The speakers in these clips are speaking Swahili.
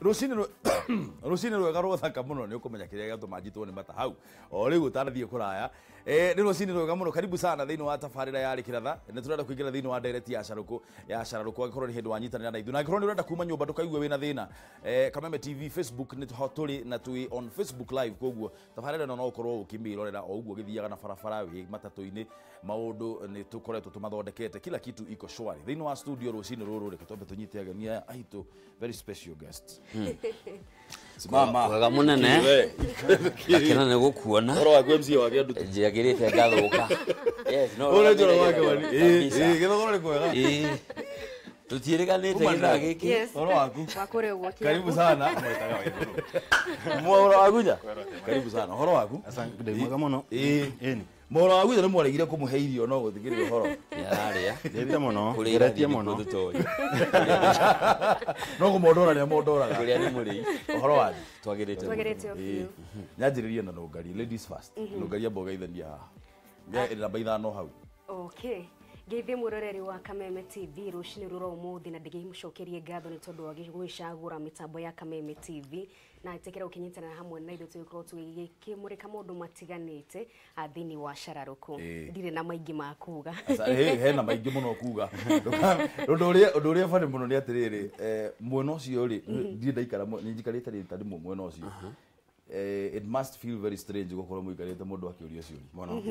Rucini rwega rũthaka muno nĩ ũkũmenya kĩrĩa gĩatũma njitwo nĩ mata hau o rĩu ũtanathiĩ kũraya nĩ rucini rwega muno karibu sana thĩinĩ wa tabarĩra ya Rĩkĩratha nĩ tũrenda kũingĩra thĩinĩ wa direct ya Carũkũ angĩkorwo nĩ hĩndĩ wanyitanĩra na ithuĩ na angĩkorwo nĩ ũrenda kuma nyũmba ndũkaigue wĩna thĩna Kameme TV Facebook nĩ tũrĩ na tũĩ on Facebook live koguo tabarĩra ĩno no ũkorwo ũkĩmĩrorera o ũguo ũgĩthiaga na barabara wĩ matatũ-inĩ maũndũ nĩ tũkoretwo tũmathondekete kila kitu iko shwari thĩinĩ wa studio rucini rũrũ reke twambe tũnyite ageni aitũ very special guests Mama wega munene akena ne gukuona horo wa MC wa gĩandu njagirite ngathuka yes no ore njoro wake wani gĩthogoro nĩ kwega tutiriganite githa gĩkĩ horo waku wakore ũguo karibu sana mwetaga wewe horo wakuja karibu sana horo waku asante mwega muno Moro waguja nĩ mwaregire kũmũhe irio no gũthikĩrĩria horo yararĩa ndete muno geretie muno no kũmondora nĩ mondoraga kũrĩa nĩ mũrĩ horo waku twagĩrĩte o biũ nyanjĩrĩrie na Nũngari ladies first Nũngari amba ũgeithania haha namba ithano hau okay Geithi muroreri wa Kameme TV rucini rũra ũmũthĩ na ndĩgĩmũcokerie ngatho nĩ tondũ wa gwĩcagũra mĩtambo ya Kameme TV na itekera ũkinyitana hamwe na ithuĩ tũgĩkorwo tũgĩkĩmũrĩka maũndũ matiganĩte thĩinĩ wa Carũkũ ndirĩ na maingĩ ma kuga hena maingĩ mũno kuga ũndũ ũrĩa bani mũno nĩ atĩrĩrĩ mwena ũcio rĩ ndirĩ ndaikara nĩ njikarĩte rĩta rĩmwe mwena ũcio it must feel very strange gũkorwo mũikarĩte mũndũ akĩũria ciũria mũno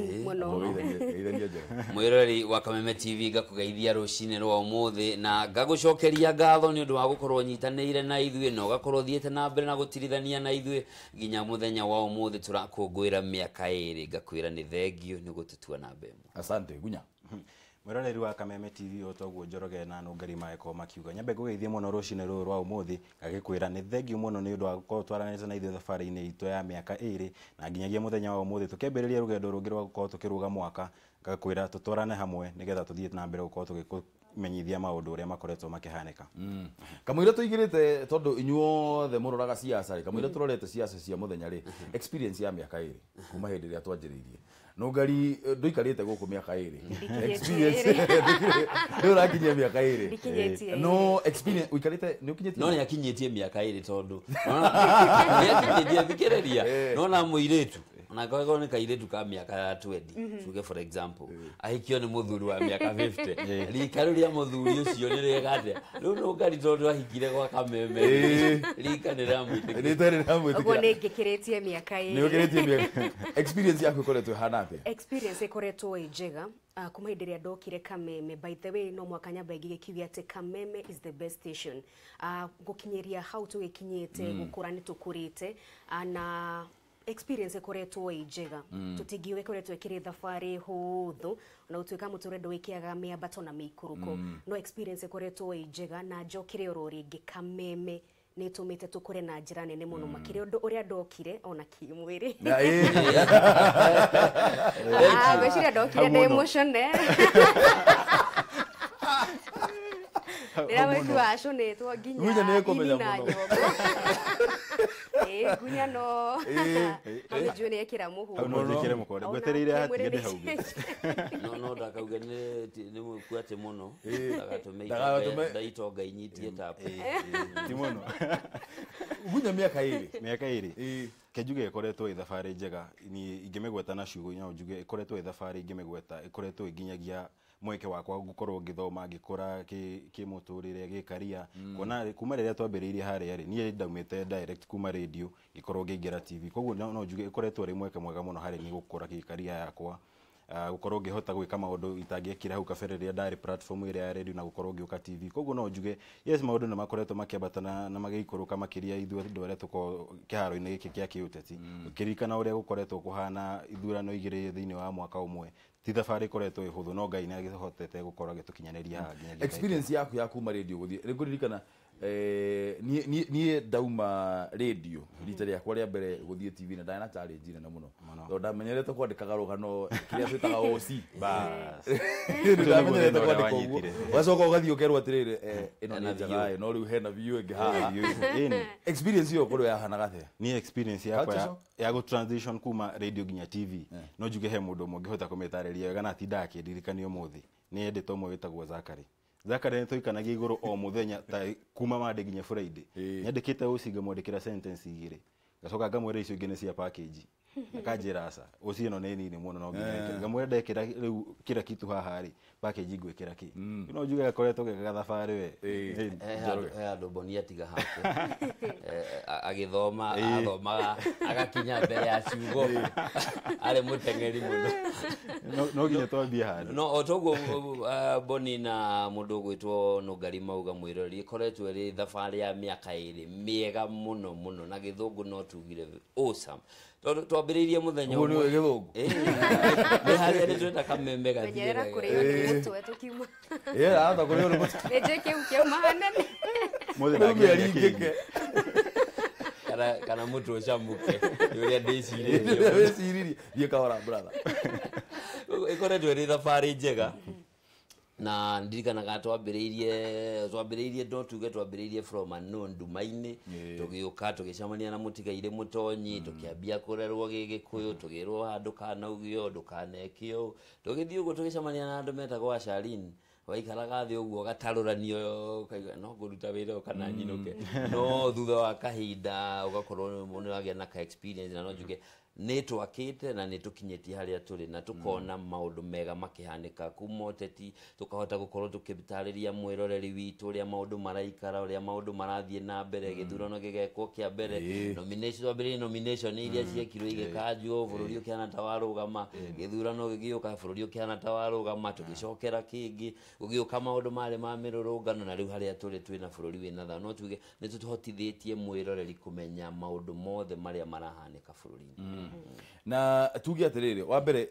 mwĩroreri wa Kameme TV ngakũgeithia rucini rwa ũmũthĩ na ngagũcokeria ngatho nĩ ũndũ wa gũkorwo nyitanĩire na ithuĩ na ũgakorwo thiĩte na mbere na gũtirithania na ithuĩ nginya mũthenya wa ũmũthĩ tũrakũngũĩra mĩaka 2 ngakwĩra nĩ thengio nĩ gũtũtua na mbere asante gunya mwĩroreri wa Kameme TV otoguo Njoroge na Nũngari maeko makiuga nyambe ngũgeithie muno rucini rũrũ rwa ũmũthĩ ngagĩkwĩra nĩ thengio muno nĩ ũndũ wa gũkorwo twaranĩte na ithuĩ thabarĩ-inĩ itũ ya mĩaka 2 na nginyagia mũthenya wa ũmũthĩ tũkĩambĩrĩria rũgendo rũngĩ rwa gũkorwo tũkĩrũga mwaka ngakwĩra tũtwarane hamwe nĩgetha tũthiĩ na mbere gũkorwo tũgĩkũmenyithia maũndũ ũrĩa makoretwo makĩhanĩka kamũira tũigĩrĩte tondũ inyuothe mũroraga ciaca rĩ kamũira tũrorete ciaca cia mũthenya rĩ experience ya mĩaka 2 kuma hĩndĩ ĩrĩa twanjĩrĩirie Nũngari ndũikarĩte gũkũ mĩaka 2 experience ndũrakinyia mĩaka 2 no experience ũikarĩte nĩ ũkinyĩtie no nĩ akinyĩtie mĩaka 2 tondũ nĩ akinyĩtie thikĩrĩria no na mũirĩtu na kwagwo nĩ kairĩtu ka mĩaka 20 tuge for example ahikio nĩ mũthuri wa mĩaka 50 rika rĩrĩa mũthuri ũcio nĩ rĩgate rĩu Nũngari tondũ ahikire gwa Kameme rika nĩ ramwĩtĩkĩra ũguo nĩ ngĩkĩrĩtie mĩaka 2 nĩ ũkĩrĩtie mĩaka experience yaku ĩkoretwo ĩhana atĩa experience ĩkoretwo ĩ njega kuma hĩndĩ ĩrĩa ndokire Kameme by the way no mwaka nyamba ĩgĩkiuga atĩ Kameme is the best station gũkinyĩria hau tũgĩkinyĩte gũkũra nĩ tũkũrĩte na experience ĩkoretwo ĩ njega tũtingiuga ĩkoretwo ĩkĩrĩ thabarĩ hũthũ na ũtuĩka mũtũrendo wĩkĩaga mĩambato na mĩikũrũko no experience ĩkoretwo ĩ njega na njokire oro rĩngĩ Kameme nĩ tũmĩte tũkũre na njĩra nene mũno makĩria ũndũ ũrĩa ndokire ona kĩmwĩrĩ gwĩciria ndokire ndĩ emotional Nĩra wetu wacũnĩtwo nginya na nyongo gunya no njue nĩ ekĩra mũhũ no njĩkĩre mũkonde gwetereire hatigende hau no ndakauga nĩ mũkuate mũno ndaitonga inyitie tapu ti mũno gunya mĩaka 2 kenjuge ĩkoretwo ĩ thabarĩ njega ingĩmĩgweta na ciugo no njuge ĩkoretwo ĩ thabarĩ ingĩmĩgweta ĩkoretwo ĩnginyagia mweke wakwa gũkorwo ngĩthoma ngĩkora kĩmũtũrĩre gĩkaria kuona kuma rĩrĩa twambĩrĩirie harĩa rĩ niĩ ndaumĩte direct kuma radio ikorwo ngĩingĩra TV koguo no njuge ĩkoretwo rĩ mweke mwega mũno harĩ niĩ gũkũra gĩkaria yakwa gũkorwo ngĩhota gwĩka maũndũ itangĩekire hau kabere rĩrĩa ndarĩ platform ĩrĩa ya radio na gũkorwo ngĩũka TV koguo no njuge yes maũndũ nĩ makoretwo makĩambata na magĩikũrũka makĩria ithuĩ andũ arĩa tũko kĩharo-inĩ gĩkĩ kĩa kĩũteti ũkĩririkana ũrĩa gũkoretwo kũhana ithurano igĩrĩ thĩinĩ wa mwaka ũmwe ti thabarĩ ĩkoretwo ĩhũthũ no Ngai nĩ agĩhotete gũkorwo agĩtũkinyanĩria haha nginya experience yaku ya kuma radio gũthiĩ nĩngũririkana niĩ ndauma radio rita rĩakwa rĩa mbere gũthiĩ TV na ndana challenge nene mũno tondũ ndamenyerete kwandĩkaga rũgano kĩrĩa twĩtaga OC ndamenyerete kwandĩka ũguo ũgacoka ũgathiĩ ũkerwo atĩrĩrĩ ĩno nĩ njega no rĩu hena view ĩngĩ haha experience ĩyo kũrĩ yahanaga atĩa niĩ experience yakwa ya gũ transition kuma radio nginya TV no njuge he mũndũ ũmwe ũngĩhota kũmĩtarĩria wega na ti ndakĩndirikania ũmũthĩ nĩ endete ũmwe wĩtagwo Zakari Zakare toikanagia iguru o muthenya ta kuma mande nginya Friday nyandikite ucinga mwandikira sentence igire gacoka ngamwira icio ingĩ nĩ cia package akanjĩra aca ũcio ĩno nĩ nini mũno no nginya ngamwĩra ndekĩra rĩu kira kitu haha rĩ package ngwĩkĩra kĩ no njuge gakoretwo geka thabarĩ we andũ Bonia tiga hake agĩthoma athomaga agakinya mbere ya ciugo arĩ mũteng'eri mũno no nginya twambie handũ no otoguo Boni na mũndũ ũgwĩtwo Nũngari Mauga mwĩrori ĩkoretwo ĩrĩ thabarĩ ya mĩaka ĩrĩ mĩega mũno mũno na gĩthũngũ no tugire awesome twambĩrĩirie mũthenya ũmwe gĩthũngũ nĩ harĩa nĩ twenda kameme gathire menyerera kũrĩa mũtwe tukiuma ata kũrĩa ũrĩ mũtwe nĩnjĩ kĩu mahanene mũthenya kana mũtu ũcamũke ũrĩa ndĩcirĩrie thiĩ kahora brother ĩkoretwo ĩrĩ thabarĩ njega na ndirikanaga twambĩrĩirie no tuge twambĩrĩirie from ano nduma-inĩ tũgĩũka tũgĩcemania na mũtigaire mũtonyi tũkĩambia kũrerwo gĩgĩkũyũ tũgĩrwo handũ kanaugio ndũkanekio tũgĩthiĩ ũguo tũgĩcemania na andũ metagwo Asharin waikaraga thĩ ũguo gatarũranio kaiga no ngũruta wĩra kana nyinũke no thutha wa kahinda ũgakorwo nĩ wagĩa na ka experience na no njuge nĩ twakĩte na nĩ tũkinyĩtie harĩa tũrĩ na tũkona maũndũ mega makĩhanĩka kuma ũteti tũkahota gũkorwo tũkĩtarĩria mwĩroreri witũ ũrĩa maũndũ maraikara ũrĩa maũndũ marathiĩ na mbere gĩthurano gĩgekwo kĩa mbere nomination iria ciekirwo igĩkanjwo bũrũri ũkĩhana ta warũgama gĩthurano gĩgĩũka bũrũri ũkĩhana ta warũgama tũgĩcokera kĩngĩ gũgĩũka maũndũ marĩ ma mĩrũrũngano na rĩu harĩa tũrĩ twĩna bũrũri wĩna thayũ no tuge nĩ tũhotithĩtie mwĩroreri kũmenya maũndũ mothe marĩa marahanĩka bũrũri-inĩ na tuge atiriri wa mbere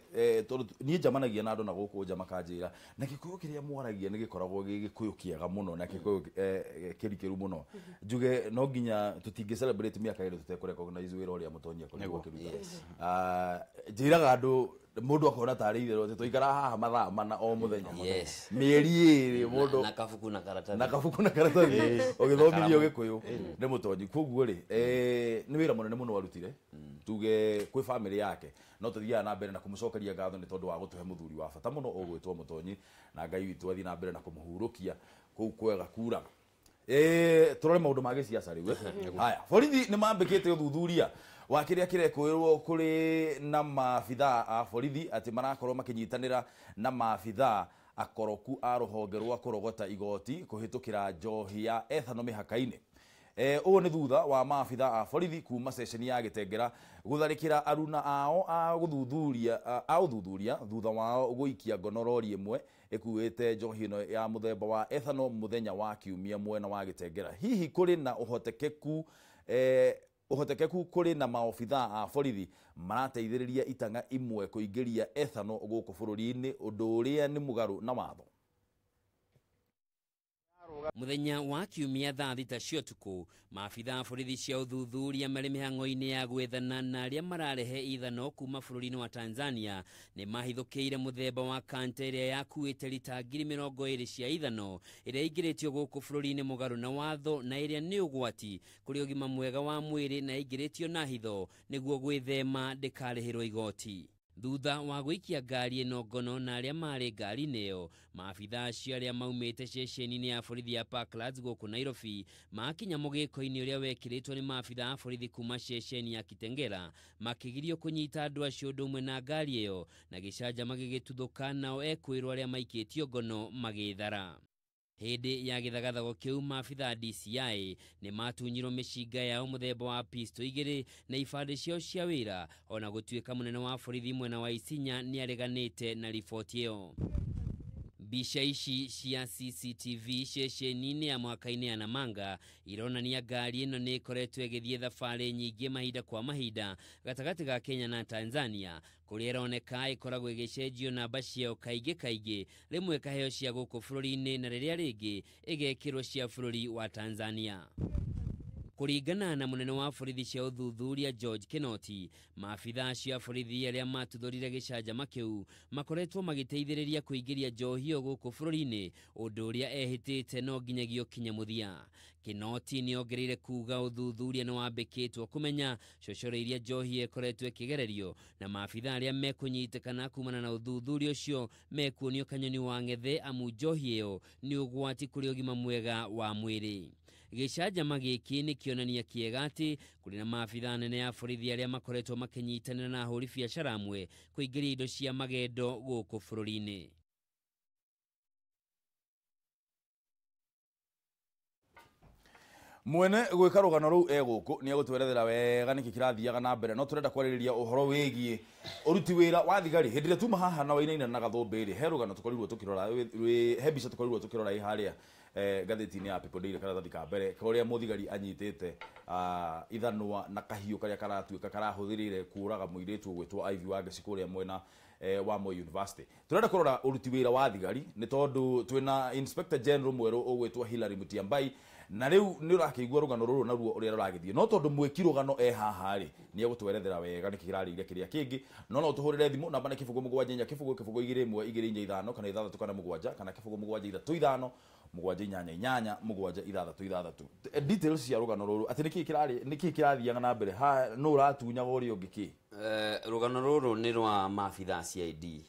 niĩ njamanagia na andũ na gũkũ nja makanjĩra na gĩkũyũ kĩrĩa mwaragia nĩ gĩkoragwo gĩkũyũ kĩega mũno na gĩkũyũ kĩrikĩru mũno njuge no nginya tũtingĩ celebrate mĩaka ĩrĩ tũtekũrecognize wĩra ũrĩa Mũtonyi akoretwo akĩruta njĩraga andũ mũndũ akona tarĩ itherũ atĩ tũikara haha mathaa mana o mũthenya mĩeri ĩrĩ mũndũ na kabuku na karatathi ũgĩthomithio gĩkũyũ nĩ Mũtonyi koguo rĩ nĩ wĩra mũnene mũno warutire tuge kwĩ family yake no tũthiaga na mbere na kũmũcokeria ngatho nĩ tondũ wa gũtũhe mũthuri wa bata mũno ũgwĩtwo Mũtonyi na Ngai witũ athiĩ na mbere na kũmũhurũkia kũu kwega kuraga tũrore maũndũ ma gĩciaca rĩu haya borithi nĩ mambĩkĩte ũthuthuria wa kĩrĩa kĩrekũĩrwo kũrĩ na maabithaa a borithi atĩ marakorwo makĩnyitanĩra na maabithaa akoroku a rũhonge rwa kũrogota igoti kũhĩtũkĩra njohi ya ethano mĩhaka-inĩ ũũ nĩ thutha wa maabithaa a borithi kuma ceceni ya Gĩtengera gũtharĩkĩra aruna ao a ũthuthuria thutha wao gũikia ngono rori ĩmwe ĩkuĩte njohi ĩno ya mũthemba wa ethano mũthenya wa Kiumia mwena wa Gĩtengera hihi kũrĩ na ũhotekeku kũrĩ na maobithaa a borithi marateithĩrĩria itanga imwe kũingĩria ethano gũkũ bũrũri-inĩ ũndũ ũrĩa nĩ mũgarũ na watho Muthenya wa Kiumia thaa thita cia ũtukũ maabithaa borithi cia ũthuthuria marĩ mĩhang'o-inĩ ya gwethana na arĩa mararehe ithano kuma bũrũri-inĩ wa Tanzania nĩ mahithũkĩire mũthemba wa kanta ĩrĩa yakuĩte lita 20,000 cia ithano ĩrĩa ingĩrĩtio gũkũ bũrũri-inĩ mũgarũ na watho na ĩrĩa nĩ ũgwati kũrĩ ũgima mwega wa mwĩrĩ na ingĩrĩtio na hitho nĩguo gwĩthema ndĩkarĩhĩrwo igoti thutha wa gũikia ngari ĩno ngono na arĩa marĩ ngari-inĩ ĩyo maabithaa acio arĩa maumĩte ceceni-inĩ ya borithi ya Parklands gũkũ Nairobi makinya mũgĩko-inĩ ũrĩa wekĩrĩtwo nĩ maabithaa a borithi kuma ceceni ya Kitengela makĩgirio kũnyita andũ acio ũndũ ũmwe na ngari ĩyo na gĩcanjama gĩgĩtuthũka nao ekwĩrwo arĩa maikĩtio ngono magĩthara Hĩndĩ ya gĩthagathago kĩu maabithaa DCI nĩ matunyirwo mĩcinga yao mũthemba wa pisto igĩrĩ na ibandĩ ciao cia wĩra ona gũtuĩka mũnene wa borithi mwena wa Isinya nĩ areganĩte na riboti ĩyo Mbica ici cia CCTV ceceni-inĩ ya mwaka-inĩ ya Namanga ironania ngari ĩno nĩ ĩkoretwo ĩgĩthiĩ thabarĩ nyingĩ mahinda kwa mahinda gatagatĩ ga Kenya na Tanzania kũrĩa ĩroneka ĩkoragwo ĩgĩcenjio namba ciao kaingĩ rĩmwe kaheo cia gũkũ bũrũri-inĩ na rĩrĩa rĩngĩ ĩgekĩrwo cia bũrũri wa Tanzania Kuringana na munene wa borithi cia uthuthuria George Kinoti, maabitha cia borithi aria matuthorire gicanjama kiu makoretwo magiteithĩrĩria kuingiria njohi ĩyo gũkũ bũrũri-inĩ, ũndũ ũrĩa ehĩtĩte no nginyagio kinya mũthia. Kinoti nĩongereire kuga uthuthuria nĩ wambĩkĩtwo kũmenya cocoro iria njohi ĩkoretwo ĩkĩgererio, na maabitha arĩa mekũnyitĩkana kumana na uthuthuria ũcio mekuonio kanyoni wa ng'ethe amu njohi ĩyo nĩ ũgwati kũrĩ ũgima mwega wa mwĩrĩ. Gicanjama gĩkĩ nĩ kĩonania kĩega atĩ kũrĩ na maabitha nene ya borithi arĩa makoretwo makĩnyitanĩra na ahũri biacara amwe kũingĩria indo cia magendo gũkũ bũrũri-inĩ. Mwene gwika rugano ruu eguku ni agutwerethera wega niki kirathiaga na mbere no turenda kwaririria uhoro wigie uruti wira wa thigari hindire tuma haha na wainaina na gathombe he rugano tukorirwo tukirora he bica tukorirwo tukirora iharia gatheti-inĩ ya People Daily karatathi ka mbere koria muthigari anyitite ithanwa na kahiu karia karatuika karahuthirire kuraga muiritu gwitwo Ivy Wangeci kuria mwena wa Moi University. Turenda kurora uruti wira wa thigari ni tondu twina Inspector General mweru ugwitwo Hilary Mutyambai na riu ni urakigwa rugano ruru naruo uria ruragithie no tondu mwiki rugano haha ri ni egutwerethera wega niki kirarire kiria kingi no tuhurire thimu namba ni kifugo mugwanja nya kifugo 2 kana 6 kana 7 kana kifugo mugwanja 3 mugwanja inyanya inyanya mugwanja 6 details cia rugano ruru ati niki kirathiaga na mbere ha no uratunya uri ungiki rugano ruru ni rwa maabitha CID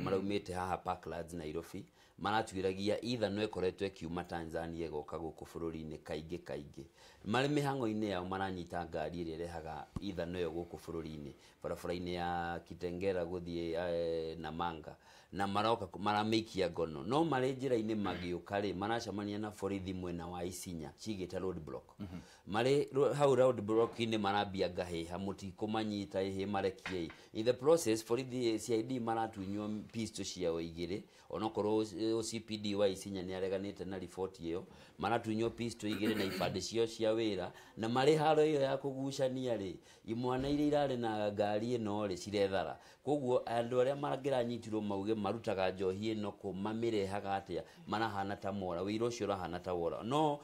maraumite haha Parklands Nairobi maratwiragia itha no ikoretwe kiuma Tanzania goka guku bũrũri-inĩ kaingĩ mari mihango-inĩ yao maranyita ngari iria rehaga itha no guku bũrũri-inĩ barabara-inĩ ya Kitengela guthie Namanga na maroka marameikia ngono no mari njira-inĩ magiuka ri maracamania na borithi mwena wa Isinya cigita road block mari hau road block ini marambia ngaheha mutikumanyita ihe marekie in the process borithi CID maratunywo pistol ciao igire onokorwo OCPD wa Isinya ni areganite na report iyo maratunywo pistol igire na ibande cio cia wira na mari haro iyo ya kugucania ri imwana iria irare na ngari ino ri cirethara koguo andu aria marangiranyitirwo mauge marutaga njohi ino ko mamirehaga atia marahana ta mora wira ucio rahana ta wora no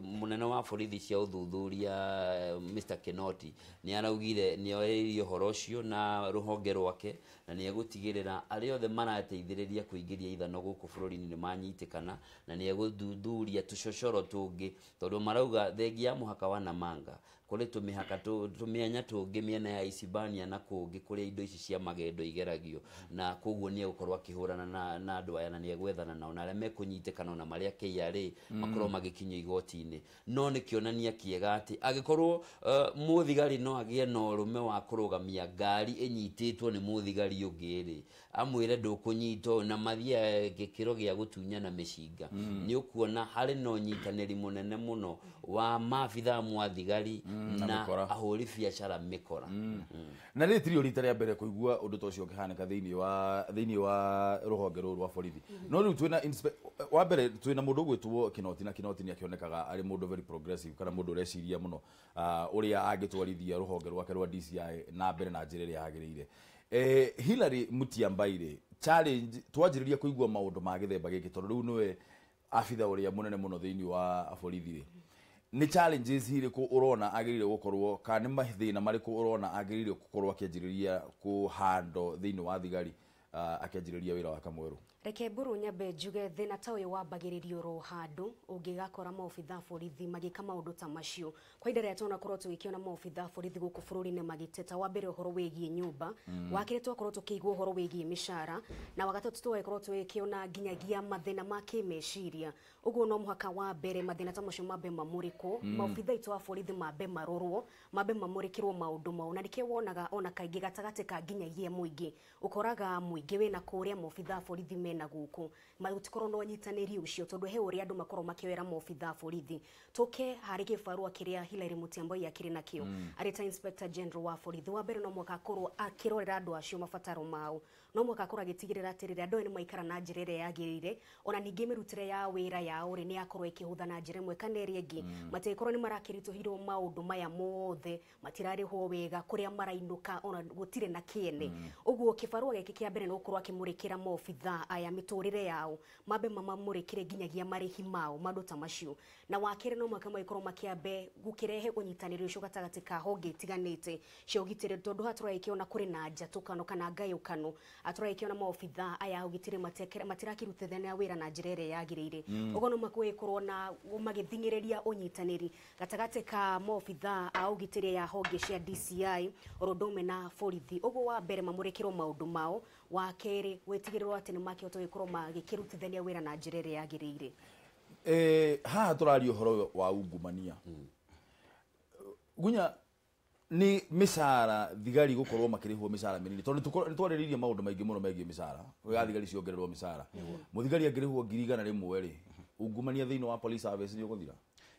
munene wa borithi cia uthuthuria Mr Kinoti ni araugire ni oirio horo ucio na ruhonge rwake na ni egutigirira ari othe marateithĩrĩria kuingiria ithano guku bũrũri-inĩ ni manyitikana na ni eguthuthuria tucocoro tungi tondu marauga thengia muhaka wa Namanga kuri tumihaka tumianya tungi miena ya Isibania na kungi kuri indo ici cia magendo igeragio na koguo ni egukorwo akihurana na andu aya na ni egwethana nao na aria mekunyitikana na maria KRA makorwo magikinyio igoti-inĩ no ni kionania kiega ati agikorwo muthigari no agie no rume wa kurugamia ngari enyititwo ni muthigari ungiri amwire ndukunyitwo na mathia gikiro gia gutunyana mĩcinga ni ukuona hari no nyitanĩri munene muno wa maabitha mwathigari na ahũri biacara mikora na rĩ tiri rita rĩa mbere kuigua undu tocio kihanika thĩinĩ wa ruhonge rũrũ rwa borithi no rĩu twina wa mbere twina mundu gwitwo Kinoti na Kinoti ni akionekaga ari mundu very progressive kana mundu ureciria muno uria angitwarithia ruhonge rwake rwa DCI na mbere na njĩra ĩrĩa yagĩrĩire Hilary Mutyambai challenge twajiriria kuigua maundu ma githemba giki tondu riu niwe abitha uria munene muno thĩinĩ wa borithi ni challenges iriku urona agirire gukorwo kana mathina mariku urona agirire gukorwo akianjiriria kuhando thĩinĩ wa thigari akianjiriria wira wa kamweru reke mburu nyambe njuge thina ta uyu wambagiririo ro handu ungigakora maobitha borithi magika maundu ta macio kwa ihinda rĩrĩa tũrona korwo tũgĩkĩona maobitha borithi gũkũ bũrũri-inĩ magĩteta wa mbere ũhoro wĩgiĩ nyũmba wa kerĩ twakorwo tũkĩigua ũhoro wĩgiĩ mĩcara na wa gatatũ tũgakorwo tũgĩkĩona nginyagia mathĩna ma kĩmeciria ũguo no mũhaka wa mbere mathĩna ta macio mambe mamũrĩkwo maobitha aitũ a borithi mambe marorwo mambe mamũrĩkĩrwo maũndũ mau na nĩkĩo wonaga ona kaingĩ gatagatĩ ka nginyagia mũingĩ ũkoraga mũingĩ wĩna kũrĩa maobitha borithi mena guku magutikorwo no nyitanĩri ucio tondu he uri andu makorwo makioera maobitha borithi toke hari gibarua kiria Hilary Mutyambai akiri nakio arita Inspector General wa borithi wa mbere no mwaka korwo akirorera andu acio mabataro mao no mwaka akora gitigirira atirire andu ni maikara na njira ĩrĩa yagĩrĩire ona ningĩ mĩrutĩre ya wĩra yao rĩ nĩ yakorwo ĩkĩhũtha na njĩra ĩmwe kana ĩrĩa ĩngĩ matikorwo nĩ marakĩritũhirwo maũndũ maya mothe matirarĩhwo wega kũrĩa marainũka ona gũtirĩ na kĩene ũguo kĩbarũa gĩkĩ kĩa mbere no gũkorwo akĩmũrĩkĩra maobitha aya mĩtũrĩre yao mambe mamũrĩkĩre nginyagia marĩhi mao maũndũ ta macio na wakĩrĩ no mwaka maikorwo makĩambe gũkĩrehe ũnyitanĩri ũcio gatagatĩ ka honge itiganĩte cia ũgitĩri tondũ hatũraikĩona kũrĩ na njatũkano kana ngayũkano atũraikĩona maobitha aya ũgitĩri matirakĩrutithania wĩra na njĩra ĩrĩa yagĩrĩire ũguo no makwĩkorwo na magĩthingĩrĩria ũnyitanĩri gatagatĩ ka maobitha a ũgitĩri ya honge cia DCI orondome na borithi ũguo wa mbere mamũrĩkĩrwo maũndũ mao wa kerĩ wetigĩrĩrwo atĩ nĩ makĩhota gũkorwo magĩkĩrutithania wĩra na njĩra ĩrĩa yagĩrĩire haha tũraria ũhoro wa ungumania Gunya ni misara thigari gukorwo makirihwo misara minini tondu nitwariririe maundu maingi muno megie misara ya thigari ciongererwo misara muthigari angirihwo 100 ri ungumania thiini wa police service ni uguthira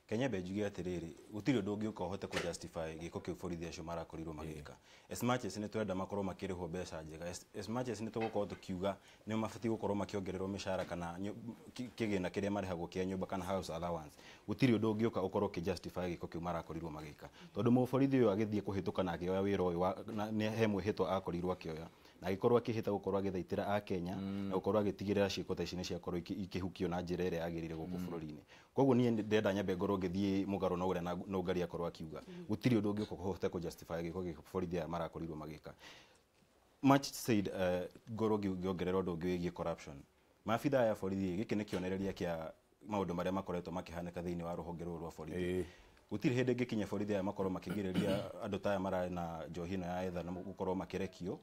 Kenya benjugi atiriri gutiri undu ungi ukohote ku justify giko kiu borithi acio marakorirwo magika as much as ni twenda makorwo makirihwo mbeca njega as much as ni tugukorwo tukiuga ni mabati gukorwo makiongererwo mishara kana kigina kiria marihagwo kia nyumba kana house allowance gutiri undu ungi ukorwo ki justify giko kiu marakorirwo magika tondu mu borithi uyu agithie kuhituka na akioya wira uyu ni hemwe hitwa akorirwo akioya na gikorwo akihita gukorwo agithaitira a Kenya na gukorwo agitigirira ciiko ta ici ni ciakorwo ikihukio na njira ĩrĩa yagĩrĩire guku bũrũri-inĩ koguo nie ndenda nyambe ngorwo ngithie mugaro na uria na ngari akorwo akiuga gutiri undu ungi ukohota ku justify giko borithi aya marakorirwo magika much said ngorwo ngiongerera undu ungi wigie corruption maabitha ya borithi giki ni kionereria kia maundu maria makoretwo makihanĩka thiini wa ruhonge rũrũ rwa borithi gutiri hindi ngikinya borithi aya makorwo makigiriria andu taya mara na njohino ya etha na gukorwo makirekio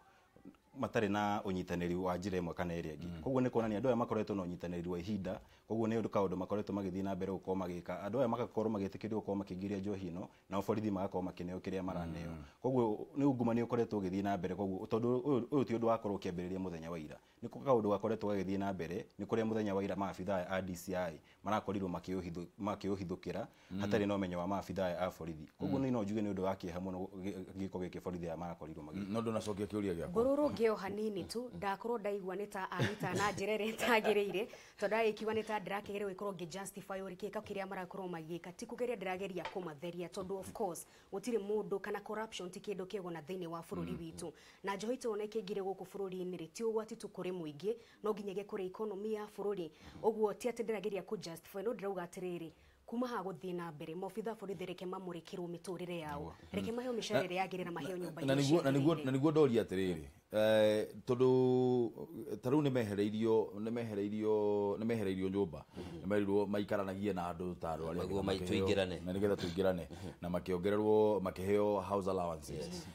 matari na unyitanĩri wa njira ĩmwe kana ĩrĩa ĩngĩ koguo nĩ kuonania andũ aya makoretwo na unyitanĩri wa ihinda koguo nĩ kaũndũ makoretwo magĩthiĩ na mbere gũkorwo magĩka andũ aya magakorwo magĩtĩkĩrio gũkorwo makĩingĩria njohino na borithi magakorwo makĩneo kĩrĩa maraneo koguo nĩ ungumania ũkoretwo ũgĩthiĩ na mbere koguo tondũ ũyũ ti ũndũ wakorwo ũkĩambĩrĩria mũthenya wa ira nĩ kaũndũ gakoretwo gagĩthiĩ na mbere nĩ kũrĩa mũthenya wa ira maabitha a DCI marakorirwo makĩũhithũkĩra hatarĩ na ũmenyo wa maabitha a borithi koguo nĩ no njuge nĩ ũndũ wa kĩeha mũno gĩko gĩkĩ borithi aya marakorirwo magĩka no ndũnacokia kĩũria gĩakwa ngeo hanini tu ndakorwo ndaigua nĩ ta anyita na njĩra ĩrĩa ĩtagĩrĩire tondũ agĩkiuga nĩ ta ndĩrakĩgeria gũkorwo ngĩ-justify ũrĩkĩka kĩrĩa marakorwo magĩka ti kũgeria ndĩrageria kũmatheria tondũ of course gũtirĩ mũndũ kana corruption ti kĩndũ kĩgona thĩinĩ wa bũrũri witũ na njohi tũone kĩngire gũkũ bũrũri-inĩ rĩ ti ũgwati tu kũrĩ mũingĩ no nginyagia kũrĩ economy ya bũrũri ũguo ti atĩ ndĩrageria kũ-justify no ndĩrauga atĩrĩrĩ kuma ha gũthiĩ na mbere maobitha borithi reke mamũrĩkĩrwo mĩtũrĩre yao reke maheo mĩcara ĩrĩa yagĩrĩire na maheo nyũmba na niguo ndoria atĩrĩrĩ tondu tarĩu nĩ mehereirio nyũmba nĩ merirwo maikaranagie na andũ ta andũ arĩa na nĩgetha tũingĩrane na makĩongererwo makĩheo house allowances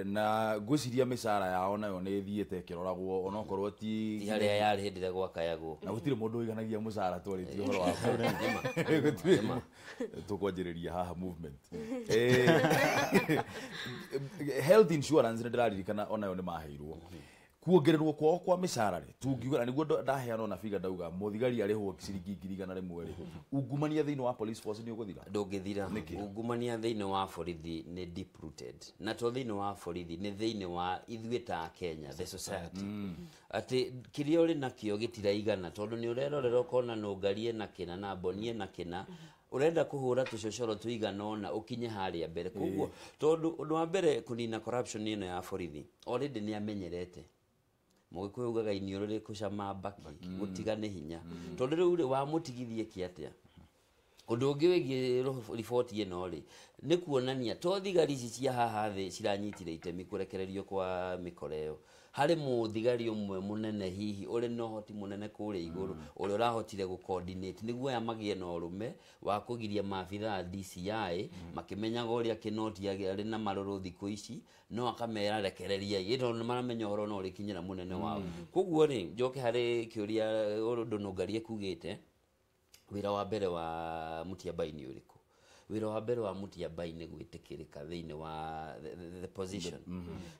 na ngwiciria mĩcara yao nayo nĩ thiĩte kĩroragwo onokorwo ti harĩa yarĩ hĩndĩ ĩrĩa gwakayagwo na gũtirĩ mũndũ ũiganagia mũcara twarĩtie ũhoro wa tũkwanjĩrĩria haha movement health insurance nĩ ndĩraririkana onayo nĩ maheirwo kuongererwo kwao kwa mĩcara rĩ tungiuga na nĩguo ndaheana na figa ndauga mũthigari arĩhwo ciringi 100 rĩmwe rĩ ungumania thĩinĩ wa police force nĩ ũgũthira ndũngĩthira ungumania thĩinĩ wa borithi nĩ deep rooted na to thĩinĩ wa borithi nĩ thĩinĩ wa ithuĩ ta Kenya the society atĩ kĩrĩa ũrĩ nakĩo gĩtiraigana tondũ nĩ ũrerorera ũkona nũngarie na kĩna na mbonie na kĩna urenda kuhura tucocoro tuigana ona ukinye haria mbere koguo tondu undu wa mbere kunina corruption ino ya borithi already ni amenyerete mugikuyu ugaga inioro ri kucama baki gutigane hinya tondu riu ri wa mutigithie kiatia undu ungi wigie report ino ri ni kuonania to thigari ici cia haha thi ciranyitire itemi kurekererio kwa mikoreo hari muthigari umwe munene hihi uri no hoti munene kure iguru uri urahotire gu coordinate niguo ya magie no rume wa kugiria maabitha DCI makimenyaga uria kinoti ari na maruru thiku ici no akamera rekereria ito no maramenya horo no rikinyira munene wao koguo ri njoke hari kiuria undu nungarie kugite wira wa mbere wa Mutiabai ni uriku wira wa mbere wa Mutiabai nĩ gwĩtĩkĩrĩka thĩinĩ wa the position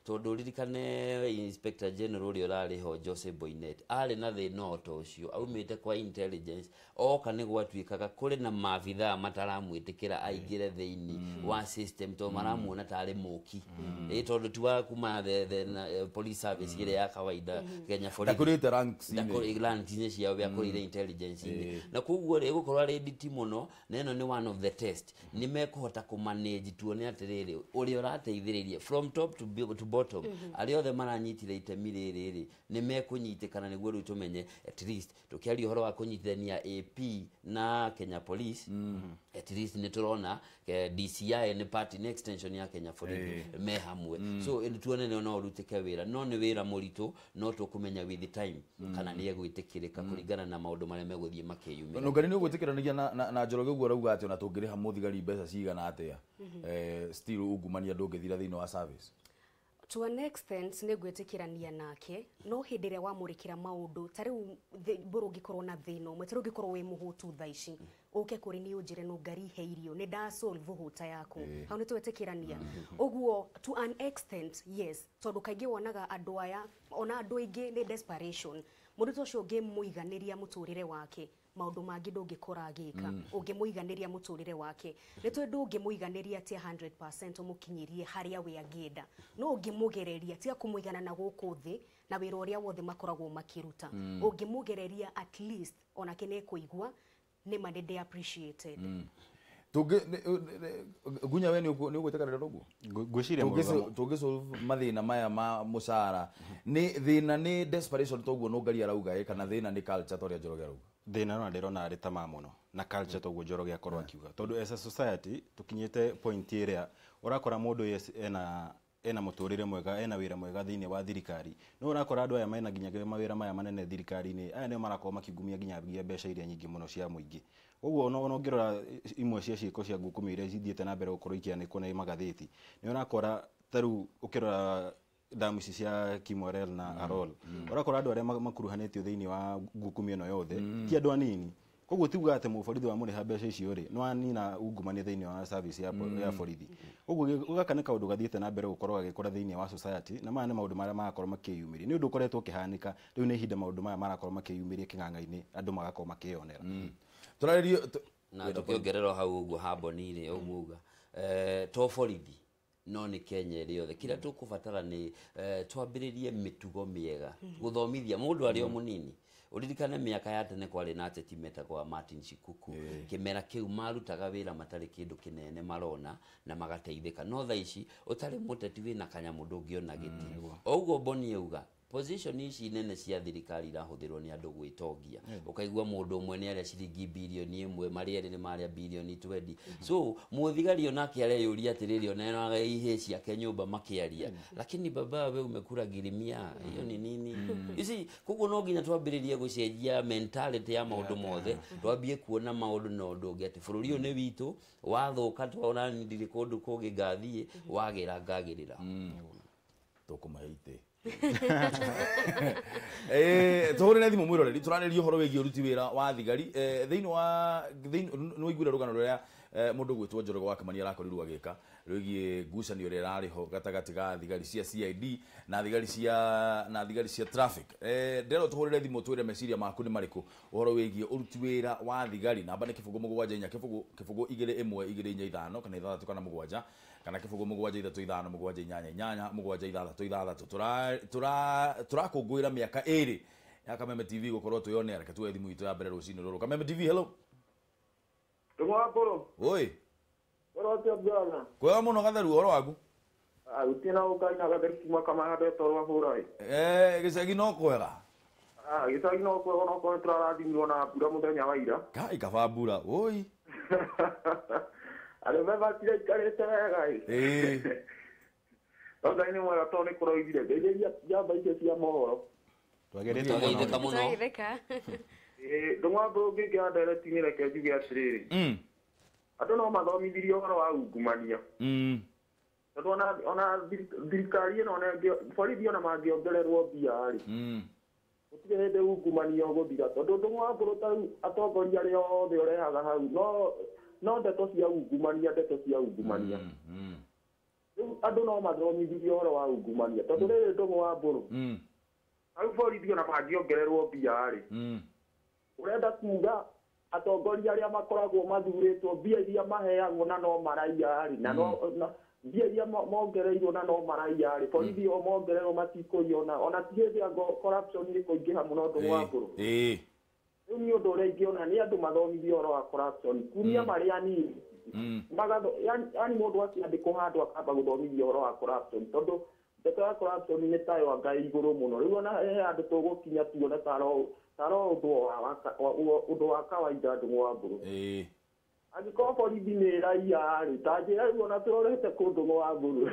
tondũ ririkane Inspector General ũrĩa ũrarĩ ho Joseph Boynet arĩ na thĩna ta ũcio aumĩte kwa intelligence oka nĩ gwatuĩkaga kũrĩ na maabithaa mataramwĩtĩkĩra aingĩre thĩinĩ wa system to maramuona tarĩ mũki tondũ tiwa kuma the police service ile ya kawaida Kenya Police Ndakurĩte ranks ranks ciao vya kũrĩra intelligence na koguo rĩ gũkorwo arĩ nditi mũno na ĩno nĩ one of the test nĩ mekũhota kũmanage tuone atĩrĩrĩ ũrĩa ũrateithĩrĩria from top to bottom arĩa othe maranyitire itemi rĩrĩ nĩ mekũnyitĩkana nĩguo rĩu tũmenye at least tũkĩaria ũhoro wa kũnyitithania AP na Kenya Police at least nĩ tũrona DCI nĩ party next extension ya Kenya Police me hamwe so tuone no rutĩke wĩra no nĩ wĩra mũritũ no tũkũmenya with the time kana nĩ egwĩtĩkĩrĩka kũringana na maũndũ marĩa megũthiĩ makĩyumĩra Nũngari nĩ ũgwĩtĩkĩranagia na Njoroge ũguo arauga atĩ ona tũngĩrĩha mũthigari mbeca cigana atĩa still ungumania ndũngĩthira thĩinĩ wa service to an extent nĩ gwĩtĩkĩrania nake no hĩndĩ ĩrĩa wamũrĩkĩra maũndũ ta rĩu mbũrũ ũngĩkorwo na thĩna ũmwe ta rĩu ũngĩkorwo wĩ mũhũtu thaa ici ũke kũrĩ niĩ ũnjĩre Nũngari he irio nĩ nda solve hũta yaku hau nĩ twĩtĩkĩrania ũguo to an extent yes tondũ kaingĩ wonaga andũ aya ona andũ aingĩ nĩ desperation mũndũ ta ũcio ũngĩmũiganĩria mũtũrĩre wake maũndũ mangĩ ndũngĩkora agĩka ũngĩmũiganĩria mũtũrĩre wake nĩ tondũ ũngĩmũiganĩria ti 100% ũmũkinyirie harĩa we angĩenda no ũngĩmũgereria ti kũmũigana na gũkũ thĩ na wĩra ũrĩa wothe makoragwo makĩruta ũngĩmũgereria at least onake nĩ kũigua nĩ ma nĩ appreciated Gunya we nĩ ũgwĩtĩkanĩra ũguo ngwĩciria tũngĩsolve mathĩna maya ma mũcara nĩ thĩna nĩ desperation toguo Nũngari arauga kana thĩna nĩ culture torĩa Njoroge arauga thĩna no ndĩrona arĩ ta ma mũno na culture toguo Njoroge akorwo akiuga tondũ as a society tũkinyĩte point ĩrĩa ũrakora mũndũ ena mũtũrĩre mwega ena wĩra mwega thĩinĩ wa thirikari no ũrakora andũ aya mena nginya mawĩra maya manene thirikari-inĩ aya nĩo marakorwo makigumia nginya mbeca iria nyingĩ mũno cia mũingĩ ũguo no ũngĩrora imwe cia ciĩko cia ngukumio iria cithiĩte na mbere gũkorwo ikianĩkwo na magathĩti nĩ ũrakora tarĩu ũkĩrora damu ici cia Kimorel na Arol ũrakora andũ arĩa makuruhanĩtio thĩinĩ wa ngukumio ĩno yothe ti andũ anini koguo tiuga atĩ mũborithi wa mũrĩha mbeca icio rĩ no anina ungumania thĩinĩ wa service ya borithi koguo ũgaka nĩ kaũndũ gathiĩte na mbere gũkorwo agĩkora thĩinĩ wa society na maya nĩ maũndũ marĩa marakorwo makĩyumĩria nĩ ũndũ ũkoretwo ũkĩhanĩka rĩu nĩ ihinda maũndũ maya marakorwo makĩyumĩria kĩng'ang'a-inĩ andũ magakorwo makĩyonera tũrarĩrio na tũkĩongerera hau ũguo Haboni rĩ ũguga to borithi no nĩ Kenya ĩrĩ yothe kĩrĩa tũkũbatara nĩ twambĩrĩrie mĩtugo mĩega gũthomithia mũndũ arĩ o mũnini uririkane miaka ya tene kwari na ateti metagwa Martin Shikuku kimera kiu marutaga wira matari kindu kinene marona na magateithika no tha ici utari muteti wina kanyamu ndungiona giti oguo Boni euga position ici nene cia thirikari irahuthirwo ni andu gwitongia ukaigua mundu umwe ni aria ciringi bilioni 1 mari eri ni maria bilioni 20 so muthigari onake areyuria atiriri onaga ihe ciake nyumba makiaria lakini baba we umekura girimia hiyo ni nini isi kuko no nginya twambiririe gucenjia mentality ya maundu mothe twambie kuona maundu na undu ungi ati bururi ni witu wathuka twona ndiri kundu kungi ngathie wagira ngagirira tukumaite tore na thimu mwiroreri turanerio horo wegi uruti wira wa thigari thiini wa no igura rugano ruria mundu gwitwo Njoroge wa Kimani arakorirwo agika rwigi ngucanio ria rari ho gatagati ga thigari cia CID na thigari cia traffic ndero tuhurire thimu twire meciria maku ni mariku horo wegi uruti wira wa thigari namba ni kifungo mugwanja inya kifungo 225 kana 6 kana mugwanja kana kifungo mugwanja 3 mugwanja inyanya inyanya mugwanja 6 turakungwira miaka 2 ya Kameme TV gukorwo tuyone reke tuwe thimu itu ya mbere rucini ruru Kameme TV hello Tumwaporo oi orote bwana kwa muno gatheru horo waku utina ukaina gatheru kuma kama hade torwa hurai gicagi no kwega gicagi no kwega no kwa turarathimirwo na mbura muthenya wa ira kai kaba mbura oi ale baba tire karete gai Oga ni mwa to ni kuroigire ndeje ya baike cia mohoro twagerete muno ndumwa bogi ga direct ni reke juge atiriri ando no mathomithirio horo wa ungumania tondu ona thirikari ino na borithi ona mangiongererwo mbia ri gutire hinde ungumania guthira tondu ndumwa mburu ta atongoria ri othe urehaga hau no no ndeto cia ungumania rĩu andũ no mathomithithie ũhoro wa ungumania tondũ rĩrĩ ndũng'ũ wa mbũrũ hau borithi ona mangĩongererwo mbia-rĩ ũrenda kuga atongoria arĩa makoragwo mathurĩtwo mbia iria maheagwo na no maraiya-rĩ na mbia iria mongereirwo na no maraiya-rĩ borithi o mongererwo matikũiona ona ti hĩndĩ ya corruption nĩ kũingĩha mũno ndũng'ũ wa mbũrũ rĩu nĩ ũndũ ũrĩa ingĩona nĩ andũ mathomithie ũhoro wa corruption kuria marĩ anini yani mũndũ akĩandĩkwo handũ akamba gũthomithia ũhoro wa corruption tondũ ndeto ya corruption nĩ tayo wa Ngai igũrũ mũno rĩu ona he andũ tũgũkinya tuone taro ũndũ wa kawaida ndũng'ũ wa mbũrũ angĩkorwo borithi nĩ raiya-rĩ ta njĩra rĩu ona tũrorete kũ ndũng'ũ wa mbũrũ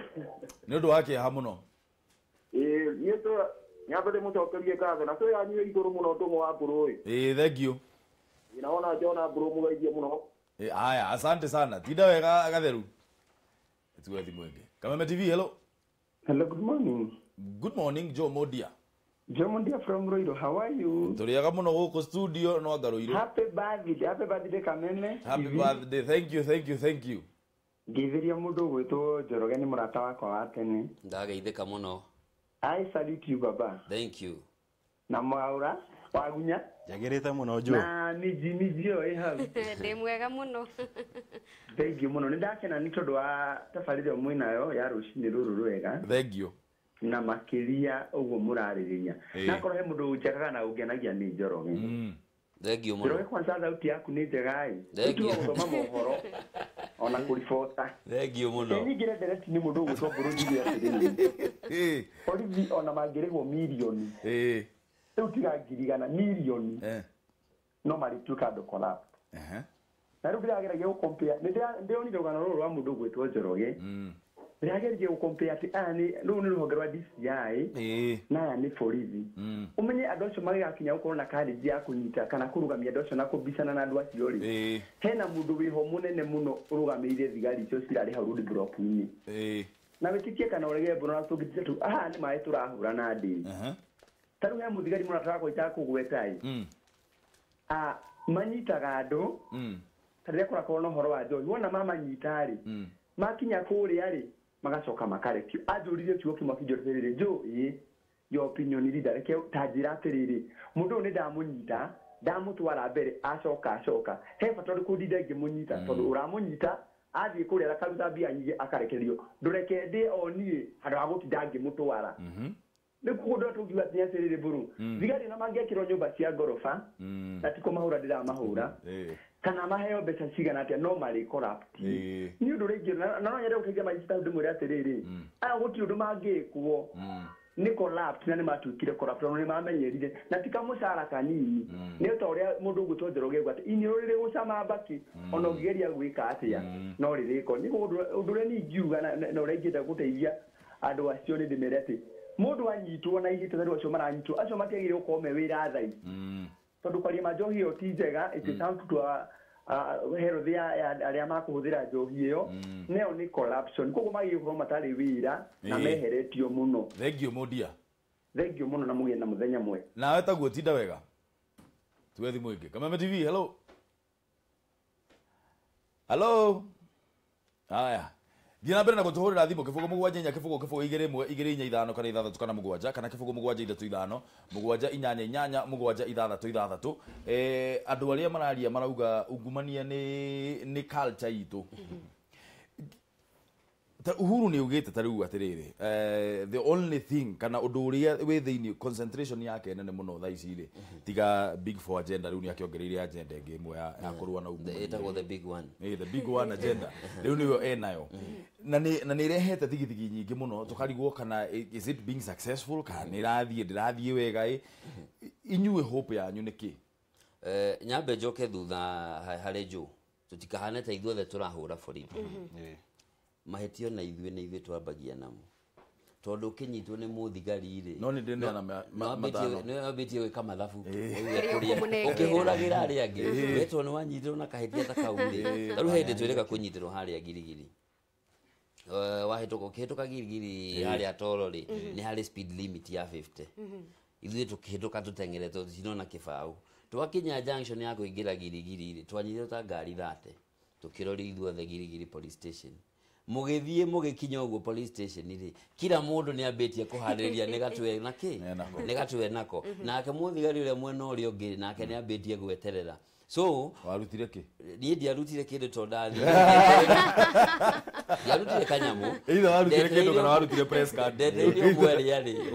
nĩ ũndũ wa kĩeha mũno niĩ nyambe ndĩmũcokerie ngatho na tũ yanyu igũrũ mũno ndũng'ũ wa mbũrũ thank you naona Jona mbũrũ mũgeithie mũno haya asante sana tinda wega gatheru tuwe thimũ ĩngĩ Kameme TV hello good morning Joe Modia from Roiro. How are you? Turiaga muno guku studio no Roiro. Happy birthday Kameme. Happy birthday. Thank you. Ngiviria mundu gwitwo Njoroge ni murata wakwa wa tene. Ndageithika muno. I salute you baba. Thank you. Na mwaura wagunya Jagirite muno Joe. Na nijio hau. Ndi mwega muno. Thank you muno. Nindakena ni tondu wa tabarire mwinayo ya rucini ruru rwega. Thank you. Na makiria uguo muraririria nakorwo he mundu njagaga na ungenagia ni Njoroge thank you Njoroge kwanza thauti yaku ni njega gũthoma mohoro ona kũribota thank you muno ningire ndereti ni mundu gwĩtwo Burundi atirĩ borithi ona mangĩrĩhwo mirioni rĩu tiga ngirigana mirioni no marĩtuĩka andũ corrupt na rĩu ndĩrageragia gũcompare ndĩronire rũgano rũrũ rwa mundu gwĩtwo Njoroge ndĩrageragia gũcompare atĩ aya rũu nĩ rũhonge rwa DCI na aya nĩ borithi ũmenye andũ acio magĩgakinya gũkorwo na karĩji ya kũnyita kana kũrũgamia andũ acio na kũmbicana na andũ acio-rĩ hena mũndũ wĩho mũnene mũno ũrũgamĩrĩire thigari icio cirarĩ hau road block-inĩ na wĩtĩkie kana ũrege mbũro na tũngĩtĩte tu aha nĩ maĩ tũrahũra na ndĩ tarĩu he mũthigari mũno atarakwo itakũgweta-ĩ manyitaga andũ tarĩrĩa kũrakorwo na ũhoro wa njohi wona mamanyita-rĩ makinya kũrĩa-rĩ magacoka makarekio anjũririe kiugo kĩmwe kĩnjũrĩrĩrĩ Joe your opinion leader reke ta njĩra atĩrĩrĩ mũndũ ũyũ nĩ ndamũnyita ndamũtwara mbere acoka he bata ũrĩkũ ndinde ngĩmũnyita tondũ ũramũnyita athiĩ kũrĩa akaruta mbia nyingĩ akarekerio ndũreke ndĩ o niĩ handũ ha gũtinda ngĩmũtwara nĩ kũndũ tũngiuga atĩ atĩrĩrĩ mbũrũ thigari na mangĩakĩrwo nyũmba cia ngoroba na ti kũmahũra ndĩramahũra kana maheo mbeca cigana atĩa no marĩ corrupt nĩ ũndũ rĩngĩ na no nyende gũteithia magĩcita ũndũ mwĩre atĩrĩrĩ aya gũtirĩ ũndũ mangĩkwo nĩ corrupt na nĩ matuĩkire corrupt na nĩ mamenyerire na ti kamũcara kanini nĩ ta ũrĩa mũndũ ũgwĩtwo Njoroge gwa atĩ iniũrũ rĩrĩ gũcama mbaki ona ũngĩgeria gwĩka atĩa no rĩrĩko nĩ ũndũ ũrĩa niĩ ingiuga na ũrĩa ingĩenda gũteithia andũ acio nĩ ndĩmere atĩ mũndũ anyitwo na igĩte andũ acio maranyitwo acio matiagĩrĩire gũkorwo me wĩra thai tondũ kwaria njohi ĩyo ti njega ĩtĩtamtua health ya arĩa makũhũthĩra njohi ĩyo nĩyo nĩ corruption koguo magĩgĩkorwo matarĩ wĩra na meheretio mũno thank you Modia thank you mũno na mũgĩe na mũthenya mwega nawe taguo tinda wega tuwe thimũ ĩngĩ Kameme TV hello haya thiĩ na mbere na gũtũhũrĩra thimũ kĩbũgũ mũgwanja inya kĩbũgũ kĩbũgũ igĩrĩ ĩmwe igĩrĩ inya ithano kana ithathatũ kana mũgwanja kana kĩbũgũ mũgwanja ithatũ ithano mũgwanja inyanya inyanya mũgwanja ithathatũ andũ arĩa mararia marauga ungumania nĩ culture itũ Uhuru nĩ ugĩte ta rĩu atĩrĩrĩ the only thing kana ũndũ ũrĩa wĩ thĩinĩ concentration yake nene mũno thaa ici-rĩ tiga big four agenda rĩu nĩ akĩongereire agenda ĩngĩ ĩmwe ya kũrũa na ungumania ĩtagwo the big one the big one agenda rĩu nĩyo enayo na nĩ irehete thigithigi nyingĩ mũno tũkarigwo kana is it being successful kana ndĩrathiĩ wega inyuĩ hope yanyu nĩ kĩ nyambe njoke thutha harĩ Joe tũtikahane ta ithuothe tũrahũra borithi mahetio na ithuĩ twambagia namo tondũ ũkĩnyitwo nĩ mũthigari-rĩ no nĩ ndĩneana matano nĩ wambĩtie gwĩka mathabu ũkĩhũragĩra arĩa angĩ wetwo nĩ wanyitirwo na kahetia ta kau-rĩ tarĩu hĩndĩ twĩrĩka kũnyitĩrwo harĩa girigiri ũkĩhĩtũka girigiri harĩa Toro-rĩ nĩ harĩ speed limit ya 50 ithuĩ tũkĩhĩtũka tũteng'ere tondũ tinona kĩbaũ twakinya junction ya kũingĩra girigiri-rĩ twanyitirwo ta ngari 30 tukirori ithuothe Girigiri police station mugithie mugikinya ugo police station ri kila mundu ni ambitie kuhaririria negatwe naki negatwe nako nake muthigari uria mwena uria ungi nake ni ambitie gweterera so warutire ki ni ndiarutire kindu tondani yarutire kanyamu either warutire kindu kana warutire press card ndio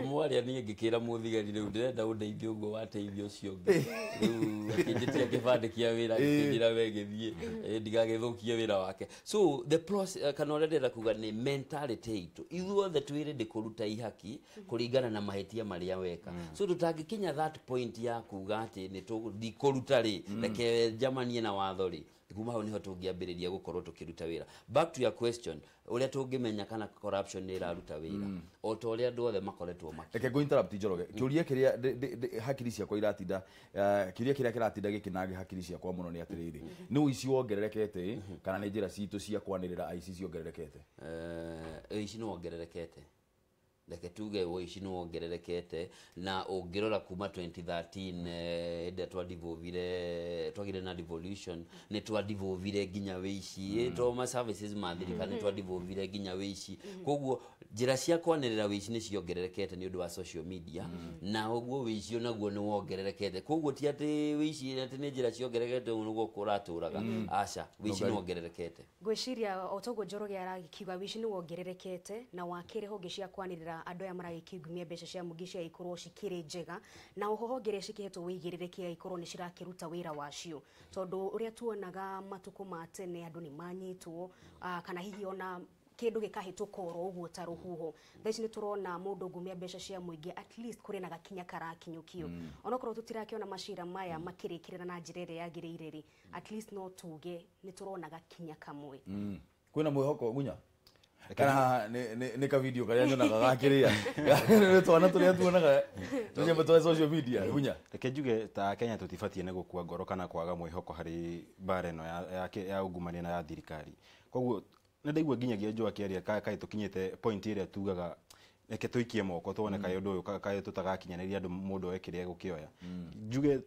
mwaria ni ngikira muthigari riu ndirenda undeithie ugo wateithio cio ngi riu kinjitia kibande kia wira kinjira wegithie ndigagithukie wira wake so the plus kana urendera kuga ni mentality itu ithuothe twire ndikuruta ihaki kuringana na mahetia maria weka so tutangikinya that point ya kuga ati ni ndikuruta ri reke jamani na wathori kuma ho niho tungiambiriria gukorwo tukiruta wira back to your question uria tungimenya kana corruption ni iraruta wira o to uria andu othe makoretwo maki reke go interrupt Njoroge kiuria kiria hakiri ciakwa iratinda kiuria kiria kiratinda gikinage hakiri ciakwa muno ni atiriri ni uici wongererekete kana ni njira citu cia kwanirira IC ciongererekete ici no wongererekete leke tuge uici no wongererekete na ungirora kuma 2013 ende twagire na devolution ni twadivovire ginya wici trauma services mathirika ni twadivovire ginya wici koguo njira cia kwanirira wici ni ciongererekete ni undu wa social media na uguo wici onaguo ni wongererekete koguo ti ati wici ati ni njira ciongererekete uguo kuraturaga aca wici ni wongererekete gwiciria otogo Njoroge aragikiuga wici ni wongererekete na wakire honge cia kwanirira andu ya maragikigumia mbeca cia mugi cia ikorwo cikiri njega na uhohongere cikihetwo wigirire kia ikorwo ni cirakiruta wira wacio tondu uria tuonaga matuko ma tene andu ni manyitwo kana hihi ona kindu gikahituka oro uguo ta ruhuho thaici ni turona mundu ngumia mbeca cia muingi at least kuri na gakinya karakinyukio onokorwo tutirakiona macira maya makirikirira na njirere yagirire at least no tuge ni turona gakinya kamwe kwina mwihoko gunya kana ni ka video karia nyonaga gakiria ni twana turia tuonaga tunyambe twa social media gunya reke njuge ta Kenya tutibatie ne gukua ngoro kana kwaga mwihoko hari bare no ya ungumania na ya thirikari koguo ndaigua nginyagia Joe akiaria kai tukinyite point iria tugaga reke tuikie moko tuone kai undu kai tutagakinyaniria andu mundu wekiria gukioya njuge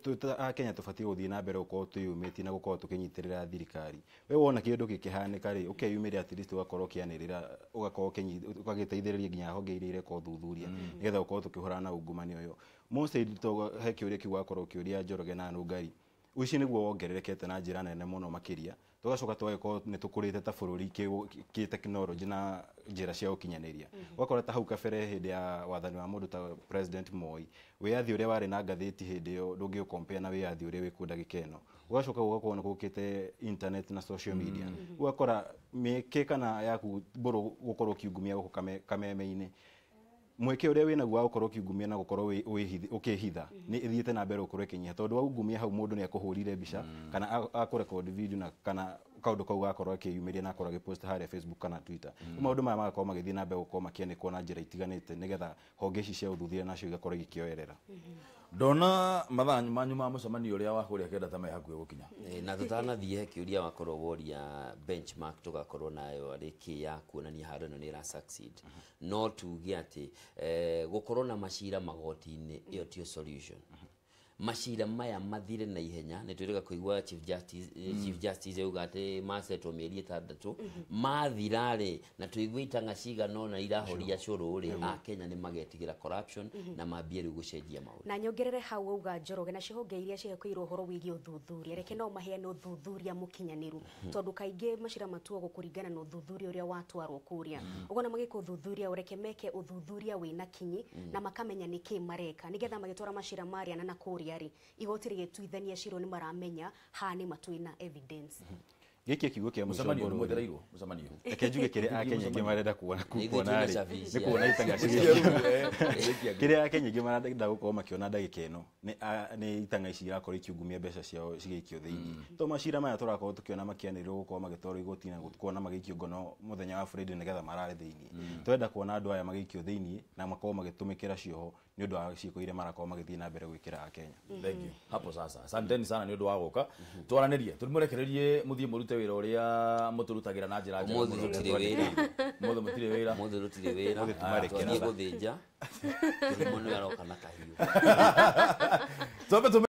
Kenya tubatie guthii na mbere uko tuyumiti na gukorwo tukinyitirira thirikari we wona kindu gikihanika ri ukeyumire at least ugakorwo kianirira ugakorwo ukagiteithiriria nginya honge iria ko thuthuria nigetha ukorwo tukihura na ungumania uyo mose to he kiuria kiwakorwo kiuria Njoroge na Nungari uici niguo wongererekete na njira nene muno makiria tugacoka twagiko ni tukurite ta bururi ki technology na njira cia ukinyaniria wakora ta hau kabere hindi ya wathani wa mundu ta president Moi wiathi uria wari na ngatheti hindi yo ndungi compare na wiathi uria wikunda gikeno ugacoka ugakorwo gukite internet na social media ugakora meke kana yaku boro gukorwo kiungumia guko kameme-ini mweke uria wina gwa gukorwo kiungumia na gukorwo ukihitha ni ithiete na mbere gukorwo kinyia tondu wa ungumia hau mundu ni akuhurire mbica kana akurecord video na kana kaundu kau gakorwo akiyumiria na akorwo agipost haria Facebook kana Twitter maundu maya magakorwo magithii na mbere gukorwo makianekwo na njira itiganite nigetha honge ici cia uthuthuria nacio igakorwo igikioerera ndona mathanyu manyu ma mucemanio uria wa kuria kenda ta mai hakuhe gukinya na tutanathie kiuria wakorwo woria benchmark tugakorwo nayo ariki ya kuonania harano ni ra succeed no tuge ati gukorwo na macira magoti-ini iyo tio solution macira maya mathire na ihenya ni twirega kuigwa chief justice ugate masetwo mieri 6 mathirare na tuigwa itanga ciga no na irahoria cururi a Kenya ni magetigira corruption na mambie ri gucenjia maundu na nyongerere hau uga Njoroge na cihonge iria cihekoirwo horo wigi uthuthuria reke no maheane uthuthuria mukinyaniru tondu kaingi macira matuo gukuringana na uthuthuria uria watwarwo kuria ugona magiko uthuthuria ureke meke uthuthuria wina kinyi na makamenya niki mareka nigetha magitwara macira maria na kuria ri igoti rigituithania ciro ni maramenya hani matwina evidence giki kiugo kia mucemanio mwethereirwo mucemanio reke njuge kire Akenya ingi marenda kuona ni kuona itangacio kire Akenya ingi marenda gukorwo makiona ndagika ino ni itangacio irakorwo ikiungumia mbeca ciao cigikio thiini to macira maya turakorwo tukiona makianirirwo gukorwo magitwarwo igoti na kuona magikio ngono muthenya wa Friday nigetha marare thiini twenda kuona andu aya magikio thiini na makorwo magitumikira cioho ni undu wa ciiko ire marakorwo magithii na mbere gwikira Akenya thank you hapo sasa asanteni sana ni undu wa guka twaranirie turimurekererie muthie murute wira uria muturutagira na njira njega mutire wira mutire wira tumarekera guthinja turi muno yaroka na kahiu